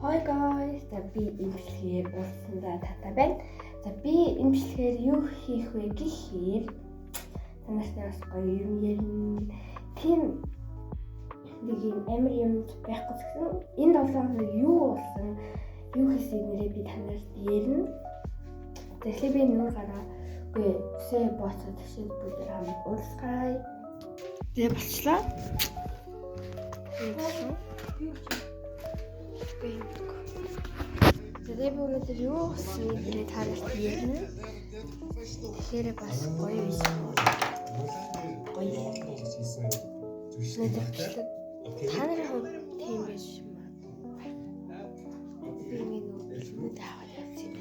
Hi guys, за би энэ бичлэгээр уулзсандаа таатай байна. За би энэ бичлэгээр юу хийх вэ гэхээр танартай бас гоё юм ярина. Тийм нэг юм амар юм байхгүй гэсэн энэ 7 хоног юу болсон, юу хийсэн нэрээ би танарт ярина. Тэгэхээр би нүүр гараа үгүй сэ боцоо тэгшээд бүгд хамт уулзгаая. Тэгээ болчлаа. Тэгээ би өнөөдөр юу хийсэн нэрээ танарт ярина. Тэгэхээр бас гоё биш үү? Гоё. Та нарын хувьд тийм биш юм аа. Би нэг таавал явчихсан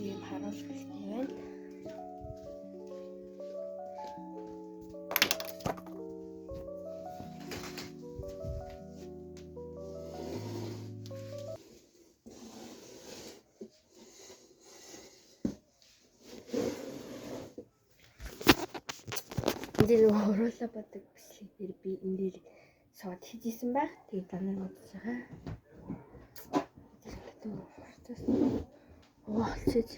юм харуулах хэрэгтэй байна. Энд нэг оруулаа бодог бичлэгээр би энэ дээр сууд хийжсэн байх. Тэгээд данаар бодож байгаа. Олчиж.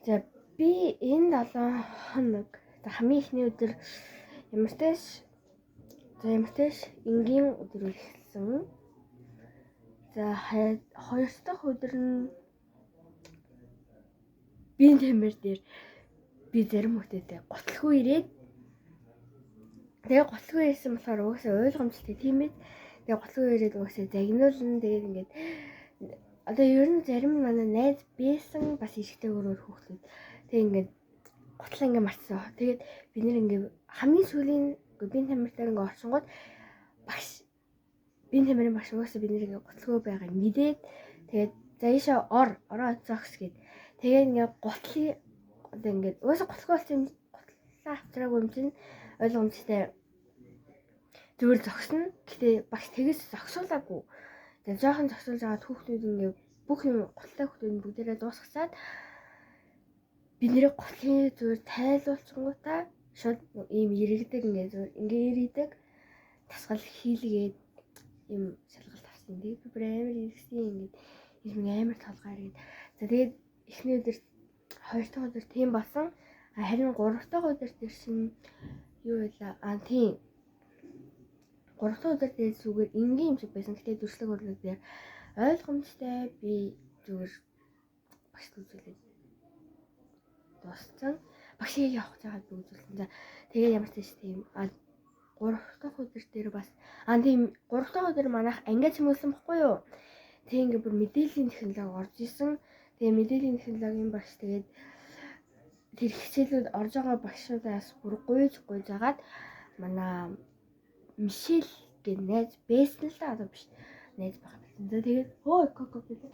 За би энэ 7 хоног хамгийн ихний өдөр ямартай энгийн өдрөөр эхэлсэн. За хоёр дахь өдөр нь би тэмэр дээр би зарим хүмүүстэй готлгүй ирээд тэгээ готлгүй ирсэн болохоор угаасаа ойлгомжтой тийм ээ. Тэгээ готлгүй ирээд угаасаа загнуулна. Тэгээд ингээд одоо ер нь зарим манай найз байсан бас ихтэй өрөөр хөөхлөд. Тэгээ ингээд готлаа ингээд марцсан. Тэгээд бид нэр ингээд хамгийн сүүлийн би тэмэрээр ингээд орчингууд багш би тэмэрийн багш угаасаа бид нэр ингээд готлгүй байгааг мэдээд тэгээд за ийшээ ороо зогс гэд. Тэгээд ингээд готлын одоо ингээд угаасаа готлгүй болсон юм готлаа авчраагүй юм чинь ойлгомжтой зүгээр зогсно. Гэтэ багш тэгээс зогсуулаагүй. Тэгээд жоохон зогсуулж байгаа хүүхдүүд ингээд бүх юм готлаа хүүхдүүд бүгдээрээ дуусгацаад бид нэр готлын зүгээр тайлуулцгангуудаа шууд ийм иргэдэг ингээд зүгээр ингээд иргэдэг тасгал хийлгээд юм шалгалт авсан. Тэгээд би бүр амар иргэсэн ингээд юм амар толгойр гээд. За тэгээд эхний өдөр хоёр дахь өдөр тийм болсон. Харин гурав дахь өдөр дээр шин юу байлаа? Тийм. Гурав дахь өдөр дээр зүгээр энгийн юм шиг байсан. Гэтэ дүрслэг өрлөг дээр ойлгомжтой би зүгээр багш үзүүлээд дууссан. Багшийг явах цагаад би үзүүлсэн. За тэгээд ямар ч тийм гурав дахь өдөр дээр бас тийм гурав дахь өдөр манайх ангиа чимүүлсэн баггүй юу? Тэг ингээ бүр мэдээллийн технологи орж исэн. Тэгээ мэдээллийн технологийн багш тэгээд тэр хичээлүүд орж байгаа багшуудаас бүр гуйж агаад манай Мишель гэх найз байсан л да одоо биш найз байгаа байсан. За тэгээд хөөе коко гэдэг.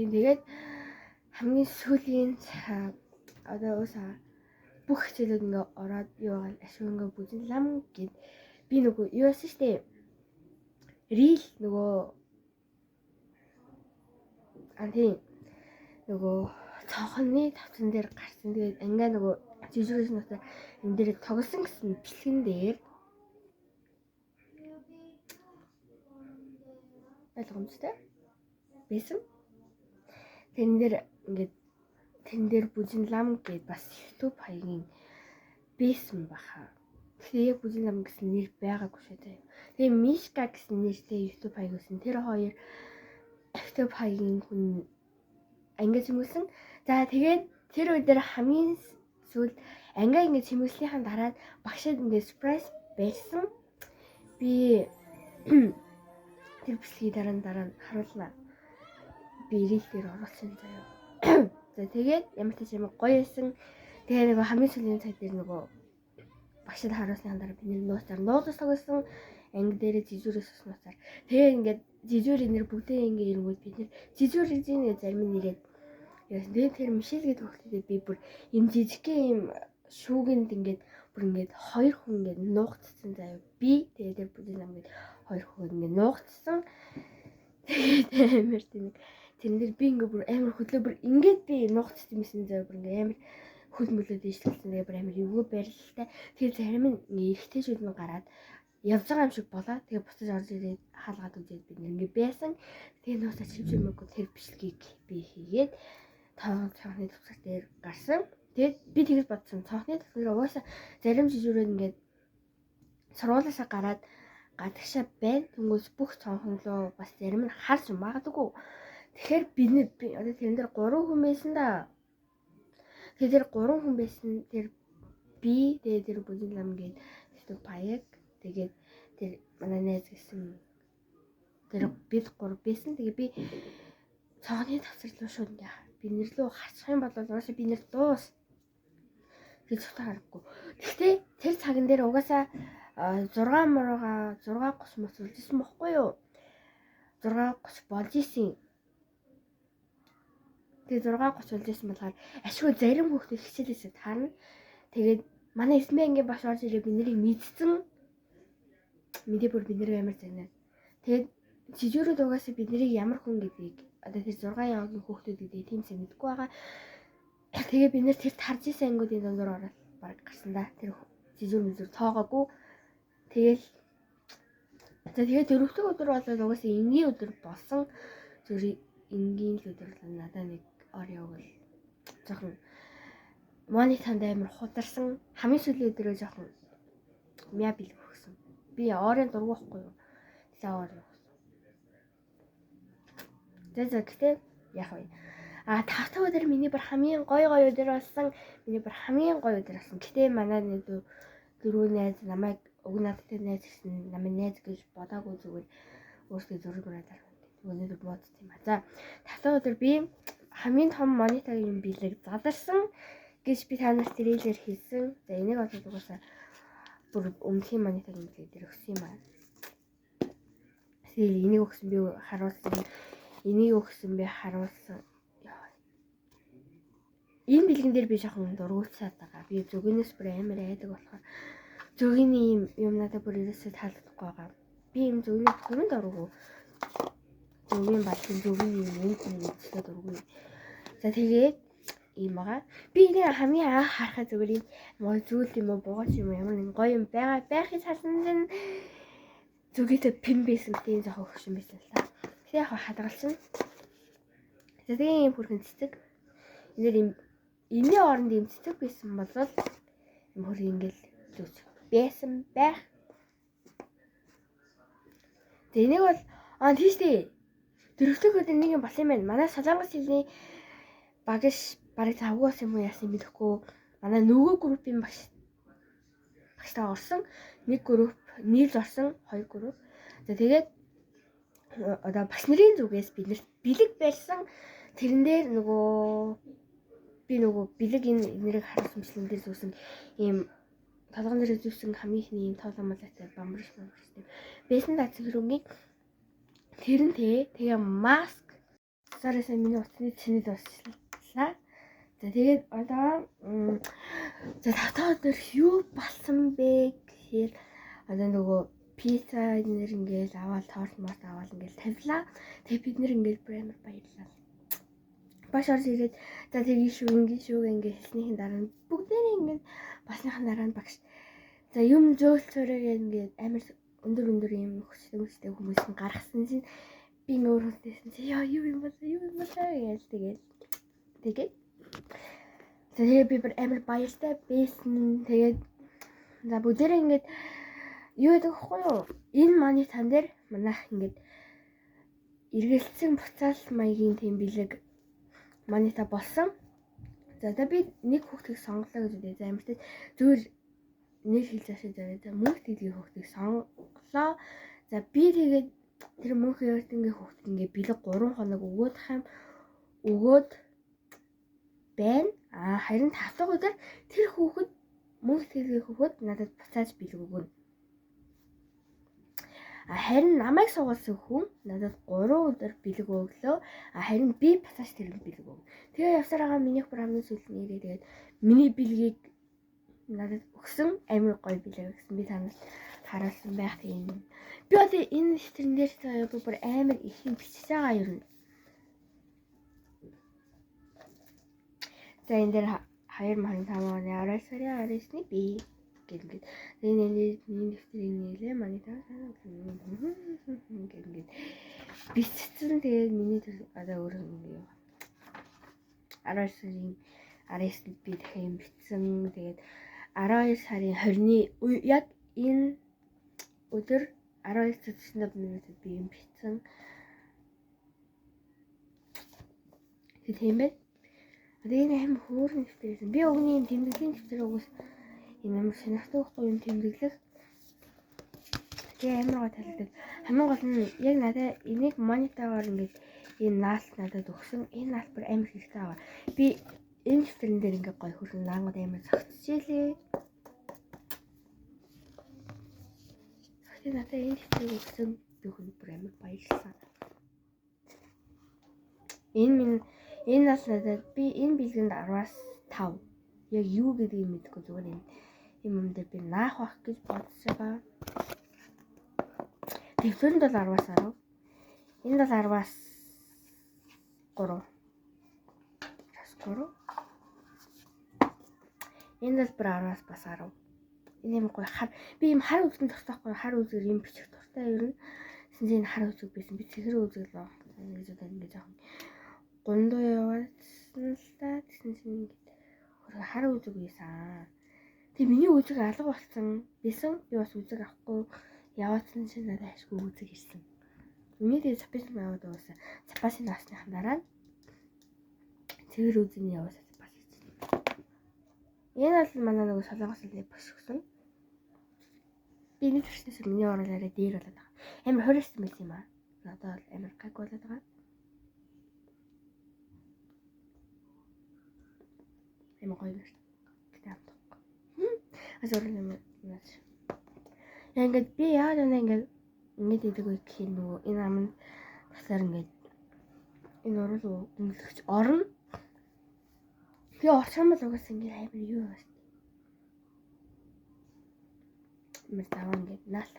Тэгээд хамгийн сүүлийн одоо уусаа бүх хичээлүүд ингээ ороод юугаар ашиг ингээ бүзэн лам гэд би нөгөө юу яасан штэ рил нөгөө тийм нөгөө цонхны тавцан дээр гарсан. Тэгээд ингээ нөгөө жижигээс нутаа энэ дээр тоглосон гэсэн бичлэгэн дээр ойлгомжтой байсан. Тэн дээр бүжин лам гэд бас YouTube хаягийн байсан баха. Тэгээ яг бүжин лам гэсэн нэр байгаагүй шээ тэ. Тэгээ Мишка гэсэн нэртэй YouTube хаяг байсан. Тэр хоёр YouTube хаягийн хүн ангиа чимүүлсэн. За тэгээд тэр үедэр хамгийн сүүлд ангиа ингэ чимүүлснийхаа дараа багшид ингэ surprise байсан. Би тэр бичлэгийн дараа нь харуулнаа. Би рил дээр оруулсан заяа. За тэгээд ямар ч юм гоё байсан. Тэгээ нөгөө хамгийн сүүлийн цаг дээр нөгөө багшид харуулсны дараа бид нууцаар нуудас тоглосон. Анги дээрээ жижүүрээс уснуусаар. Тэгээ ингээд жижүүрийн нэр бүгдээ ингээ ирэнгүүт бид нэр жижүүрийн зарим нь нэрээд яасан. Тэгээ тэр Мишель гэдэг хүүхдээ би бүр энэ жижигхэн юм шүүгэнд ингээд бүр ингээд хоёр хүн ингээд нуугдсан заяа. Би тэгээ тэр бүдэн нам ингээд хоёр хүн ингээд нуугдсан. Тэгээд амар тийм тэрэн дээр би ингээ бүр амар хөдлөө бүр ингээд би нуугдсан юмсэн зөө бүр ингээ амар хөл мөлөө дийшлсэн. Тэгээ бүр амар эвгүй байрлалтай. Тэгээ зарим нь эргэжтэйчүүд нь гараад явж байгаа юм шиг болоо. Тэгээ буцаж орж ирээд хаалгаад үзээд бид ингээ байсан. Тэгээ нуусаа чимчмээггүй тэр бичлэгийг би хийгээд цонхны тусгал дээр гарсан. Тэгээд би тэгж бодсон. Цонхны тусгал угаасаа зарим жижигрээд ингээд сургуулиасаа гараад гадагшаа байна. Тэнгүүс бүх цонхнолоо бас зарим нь харж магадгүй. Тэгэхээр би одоо тэрэн дээр 3 хүн байсан да. Тэгэхээр 3 хүн байсан. Тэр би тэгээд тэр бүдин лам гээд тэр паяг тэгээд тэр манай найз гэсэн тэр бид 3 байсан. Тэгээ би цонхны тасрал шууд ингээ би нэрлөө харчих юм бол угаасаа би нэр дуус гэж харахгүй. Гэхдээ тэр цаган дээр угаасаа 6:30 мөс үлдсэн бохгүй юу? 6:30 болж исэн. Тэгээ 6:30 үлдсэн болохоор ашгүй зарим хүүхдүүд хичээлээсээ таарна. Тэгээд манай эсмээ ингээ баш орж ирээ би нэрийг мэдсэн. Мэдээ бүр бид нэр амар занаа. Тэгээд жижигрүүд угаасаа бид нэрийг ямар хүн гэдгийг одоо тэр 6 яваагийн хүүхдүүд гэдэг тийм ч мэдгүй байгаа. Тэгээ бид нэр тэр тарж исэн ангиудын дондор ороод баг гарсан да. Тэр жижиг тоогоогүй. Тэгээд дөрөвдөг өдөр болоод угаасаа энгийн өдөр болсон. Зүрх энгийн л өдөр л надад нэг ор явгал жоохон монитанд амар хударсан. Хамгийн сүүлийн өдрөө жоохон мяа бэлг өгсөн. Би орын дургуухгүй юу. Тэгээ ор явсан. Тэгтээ яах вэ? 5 өдөр миний бүр хамгийн гоё өдөр болсон. Гэтэ манай нэг 4 найз намайг уг надтай найз гэсэн намайг найз гэж бодоогүй зүгээр өөрсдөө зураг мөрөөр өнөөдөр бодсон юм а. За 5 өдөр би хамгийн том монитагийн бэлэг задарсан гэж би та нарт трейлер хийсэн. За энийг олоод угаасаа бүр өмнөхийн монитагийн бэлэг дээр өгсөн юм а. Тэгээд энийг өгсөн би харуулсан. Ийм бэлгэн дээр би жоохон дургуутсаад байгаа. Би зүгнээс бүр амар айдаг болохоор зүгний юм надад бүр ерөөсөө таалагдахгүй байгаа. Би юм зүгний хүмүүнд дургу. Зүгийн балын зүгний юм үзлээ дургу. За тэгээд ийм байгаа. Би энэ хамгийн анх харахад зүгээр юм муу зүйл юм уу буугач юм уу ямар нэг гоё юм байхыг салсан чинь зүгийтэй пин байсан тийм жоохон хөшин байсан л та. Тэгээ яг хадгалсан. За тэгээ ийм хүрхэн цэцэг. Энэний оронд ийм цэцэг байсан бол юм хөр ингээл зүг байсан байх. Тэгээ нэг бол тийштэй дөрөвдөг өдөр нэг юм болсон юм байна. Манай Солонгос хэлний багш барыг завгаас юм уу яасан мэдэхгүй. Манай нөгөө группийн багштай орсон. Нэг групп нийлж орсон 2 групп. За тэгээд одоо багш нарын зүгээс биднэрт бэлэг барьсан. Тэрэн дээр би бэлэг энэрийг харуулсан бичлэн дээр зүүсэн ийм толгон дээр зүүсэн хамгийн ихний ийм тооломолтой бамбарш тийм байсан дац хөрөнгөний тэрнтэй тэгээ маск сарасаа миний утасны цэнэд баслаа. За тэгээд одоо за тавтаа өдөр юу болсон бэ гэхээр одоо пицца энэр ингээл аваад торт аваад ингээл тавилаа. Тэгээ бид нэр ингээл амар баярлалаа. Баш орж ирээд за тэгээ шүү ингээ хэлснийхэн дараа нь бүгдээрээ ингээд басныхан дараа нь багш за юм зөөлцөөрөө ингээд амар өндөр юм хөстэй хүмүүс нь гаргасан чинь би өөр хүнтэйсэн чи яа юу юм болоо гэж тэгээд тэгээ би амар баяртай байсан. Тэгээд за бүгдээрээ ингээд юу гэдэг вэ юу? Энэ монитан дээр манайх ингээд эргэлцсэн буцаал маягийн тийм бэлэг монита болсон. За би нэг хүүхдийг сонголоо гэж үү. За амартай зүгээр нэг хэл заашаа зараа. Мөнх тэдгийн хүүхдийг сонголоо. За би тэгээд тэр мөнх эрдэнгийн хүүхд ингээ бэлэг 3 хоног өгөөд байна. Харин 5 дахь өдөр тэр хүүхэд мөнх тэдгийн хүүхэд надад буцааж бэлэг өгнө. Харин намайг суулгасан хүн надад 3 өдөр бэлэг өглөө. Харин би буцааж тэр бэлэг өг. Тэгээ явсараа минийх бүр хамгийн сүүлд нэрээ тэгээд миний бэлгийг надад өгсөн амар гоё бэлэг гэсэн би танаас харуулсан байх тийм. Би одоо энэ стрэн дээр бүр амар их юм бичиж байгаа юм. За энэ дээр 2025 оны 12 сарын 19-ний би гэдэг. Энэ нэвтрийн нэлээ манай гэдэг. Бицсэн тэгээд миний одоо өөрөө юм. 12 сарын 19-нд би дахин бицсэн. Тэгээд 12 сарын 20-ны яг энэ өдөр 12:40 минутад би юм бицсэн. Тийм байх. Тэгээд энэ хэм хөөрхөн нэвтрээсэн. Би өгний юм тэмдэглэлийн нэвтрээ өгөөс энэ амар сонирхдаг байхгүй юм тэмдэглэх. Тэгээ амар гоо талдаг. Хамгийн гол нь яг надад энийг монитор ингээд энэ наалт надад өгсөн. Энэ наалт бүр амар хэрэгтэй байгаа. Би энэ нэвтрэн дээр ингээд гоё хөрхөн наангууд амар зогцчихлээ. Тэгээд надад энэ нэвтрийг өгсөн бүхэн бүр амар баярлсан. Энэ нас надад би энэ бэлгэнд 10-аас 5. Яг юу гэдгийг мэдэхгүй зүгээр юм юм дээр би наах байх гэж бодсоо. Тэвлэрэнд бол 10-аас 10. Энд бол 10-аас 3. Энд бол бүр 10-аас бас 10. Энэ юм гоё хар. Би юм хар үзэн тусахгүй хар үзээр юм бичих дуртай ер нь. Синзээ энэ хар үзэг байсан. Би цэхэр үзэг л ингэж удаа ингэ жоохон гондоо яваадсан л та тэгсэн чинь ингэ хөргө хар үзэг байсан. Тэг миний үзэг алга болсон. Бисэн би бас үзэг авахгүй яваадсан чинь надад ашгүй үзэг ирсэн. Миний тэгээ запас аваад уусаа. Запасын насныхан дараа цэвэр үзэний яваасаа запас ирсэн. Энэ бол манай нэг солонгос хэлний багш өгсөн. Би нэг төрснөөс миний оруулаараа дээр болоод байгаа. Амар хориорсон байсан юм аа. Одоо бол амар гаг болоод байгаа. Амар гоё байна. Гэтэ амтахгүй. Асуурын юм наач. Яа ингээд би яагаад ингээд идэг вэ гэх юм нөгөө энэ аманд басаар ингээд энэ урал өнгөлөгч орно. Би орчмол угаас ингээд амар юу байна. Мэр таван ингээд наалт.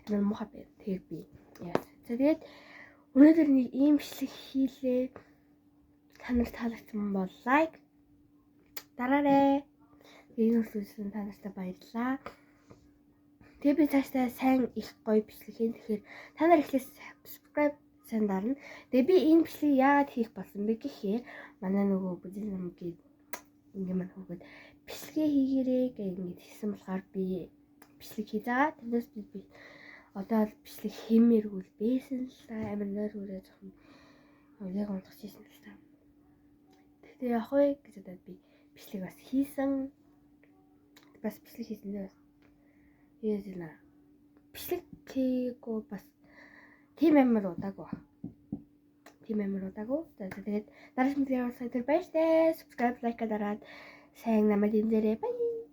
Амар муха бэ. Тэгээд би яа. За тэгээд өнөөдөр нэг ийм бичлэг хийлээ. Танарт таалагдсан бол лайк дараарай. Энэ үргэлжлүүлсэн та нартай баярлалаа. Тэгээ би цаашдаа сайн их гоё бичлэг хийн. Тэгэхээр та нар ихлээс subscribe сайн дарна. Тэгээ би энэ бичлэгийг яагаад хийх болсон бэ гэхээр манай нөгөө бүжиг намгийн ингээ маань хөгөөд бичлэгээ хийгээрэй гэх ингэж хэлсэн болохоор би бичлэг хийзаа. Тэндээс би одоо л бичлэг хиймээргүй л байсан л та амар нойр хүрээ жоохон яг унтах гэсэн л та. Тэгээ яг хөө гэж удаад би бичлэг бас хийсэн. Бас бичлэг хийсэн дээ бас. Яа бичлэг хийгөө бас тийм амар удаагүй. За тэгээд дараагийн мэдээлэл авах сая баяртай. Subscribe, like дараад сайн намайг дэмжээрэй. Bye.